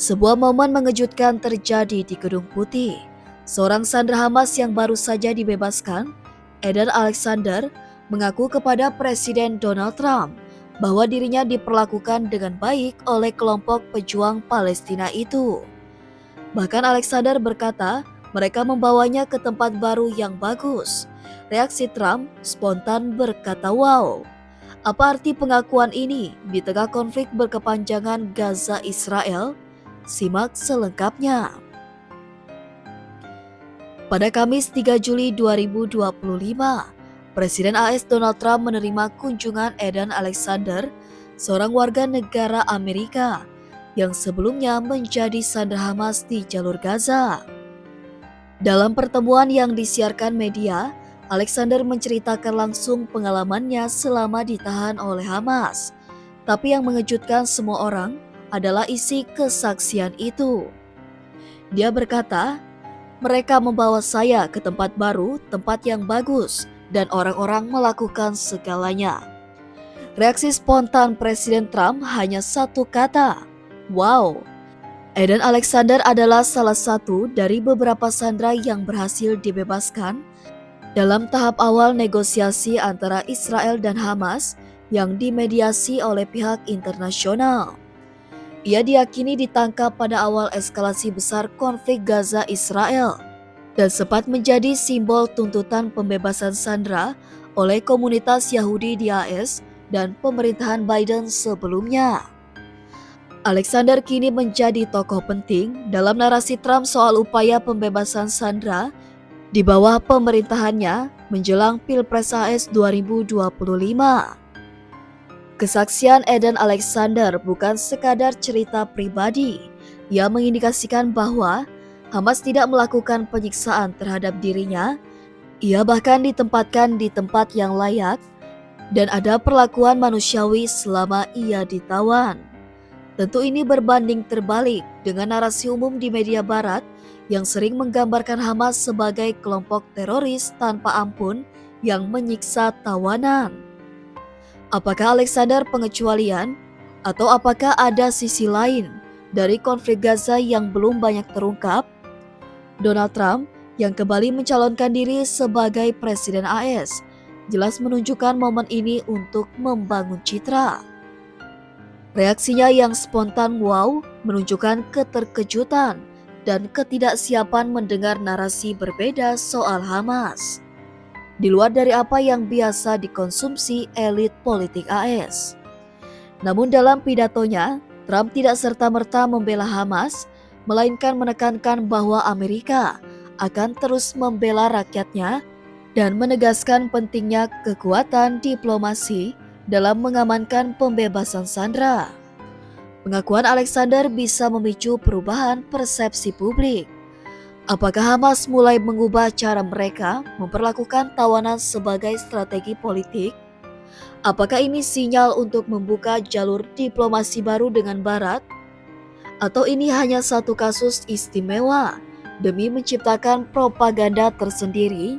Sebuah momen mengejutkan terjadi di Gedung Putih. Seorang sandera Hamas yang baru saja dibebaskan, Eden Alexander, mengaku kepada Presiden Donald Trump bahwa dirinya diperlakukan dengan baik oleh kelompok pejuang Palestina itu. Bahkan Alexander berkata, mereka membawanya ke tempat baru yang bagus. Reaksi Trump spontan berkata, "Wow, apa arti pengakuan ini di tengah konflik berkepanjangan Gaza-Israel?" Simak selengkapnya. Pada Kamis 3 Juli 2025, Presiden AS Donald Trump menerima kunjungan Eden Alexander, seorang warga negara Amerika yang sebelumnya menjadi sandera Hamas di jalur Gaza. Dalam pertemuan yang disiarkan media, Alexander menceritakan langsung pengalamannya selama ditahan oleh Hamas. Tapi yang mengejutkan semua orang adalah isi kesaksian itu. Dia berkata, "Mereka membawa saya ke tempat baru, tempat yang bagus, dan orang-orang melakukan segalanya." Reaksi spontan Presiden Trump hanya satu kata, "Wow." Eden Alexander adalah salah satu dari beberapa sandera yang berhasil dibebaskan dalam tahap awal negosiasi antara Israel dan Hamas yang dimediasi oleh pihak internasional. Ia diyakini ditangkap pada awal eskalasi besar konflik Gaza-Israel dan sempat menjadi simbol tuntutan pembebasan sandera oleh komunitas Yahudi di AS dan pemerintahan Biden sebelumnya. Alexander kini menjadi tokoh penting dalam narasi Trump soal upaya pembebasan sandera di bawah pemerintahannya menjelang Pilpres AS 2025. Kesaksian Eden Alexander bukan sekadar cerita pribadi. Ia mengindikasikan bahwa Hamas tidak melakukan penyiksaan terhadap dirinya. Ia bahkan ditempatkan di tempat yang layak dan ada perlakuan manusiawi selama ia ditawan. Tentu ini berbanding terbalik dengan narasi umum di media barat yang sering menggambarkan Hamas sebagai kelompok teroris tanpa ampun yang menyiksa tawanan. Apakah Alexander pengecualian, atau apakah ada sisi lain dari konflik Gaza yang belum banyak terungkap? Donald Trump yang kembali mencalonkan diri sebagai Presiden AS jelas menunjukkan momen ini untuk membangun citra. Reaksinya yang spontan wow menunjukkan keterkejutan dan ketidaksiapan mendengar narasi berbeda soal Hamas, di luar dari apa yang biasa dikonsumsi elit politik AS. Namun dalam pidatonya, Trump tidak serta-merta membela Hamas, melainkan menekankan bahwa Amerika akan terus membela rakyatnya dan menegaskan pentingnya kekuatan diplomasi dalam mengamankan pembebasan sandera. Pengakuan Alexander bisa memicu perubahan persepsi publik. Apakah Hamas mulai mengubah cara mereka memperlakukan tawanan sebagai strategi politik? Apakah ini sinyal untuk membuka jalur diplomasi baru dengan Barat? Atau ini hanya satu kasus istimewa demi menciptakan propaganda tersendiri?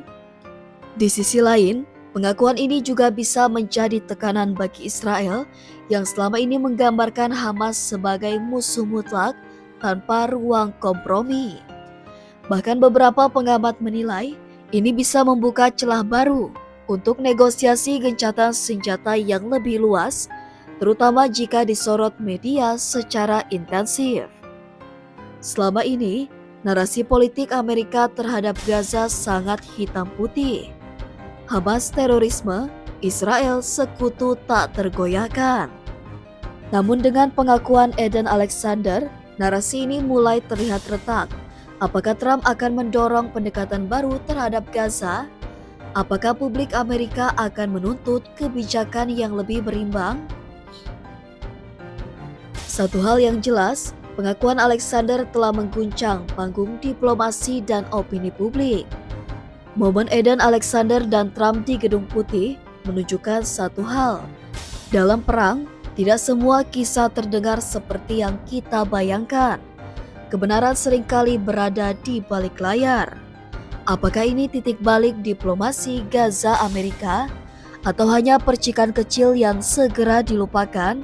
Di sisi lain, pengakuan ini juga bisa menjadi tekanan bagi Israel yang selama ini menggambarkan Hamas sebagai musuh mutlak tanpa ruang kompromi. Bahkan beberapa pengamat menilai ini bisa membuka celah baru untuk negosiasi gencatan senjata yang lebih luas, terutama jika disorot media secara intensif. Selama ini, narasi politik Amerika terhadap Gaza sangat hitam putih. Hamas terorisme, Israel sekutu tak tergoyahkan. Namun dengan pengakuan Eden Alexander, narasi ini mulai terlihat retak. Apakah Trump akan mendorong pendekatan baru terhadap Gaza? Apakah publik Amerika akan menuntut kebijakan yang lebih berimbang? Satu hal yang jelas, pengakuan Alexander telah mengguncang panggung diplomasi dan opini publik. Momen Eden Alexander dan Trump di Gedung Putih menunjukkan satu hal. Dalam perang, tidak semua kisah terdengar seperti yang kita bayangkan. Kebenaran seringkali berada di balik layar. Apakah ini titik balik diplomasi Gaza Amerika, atau hanya percikan kecil yang segera dilupakan?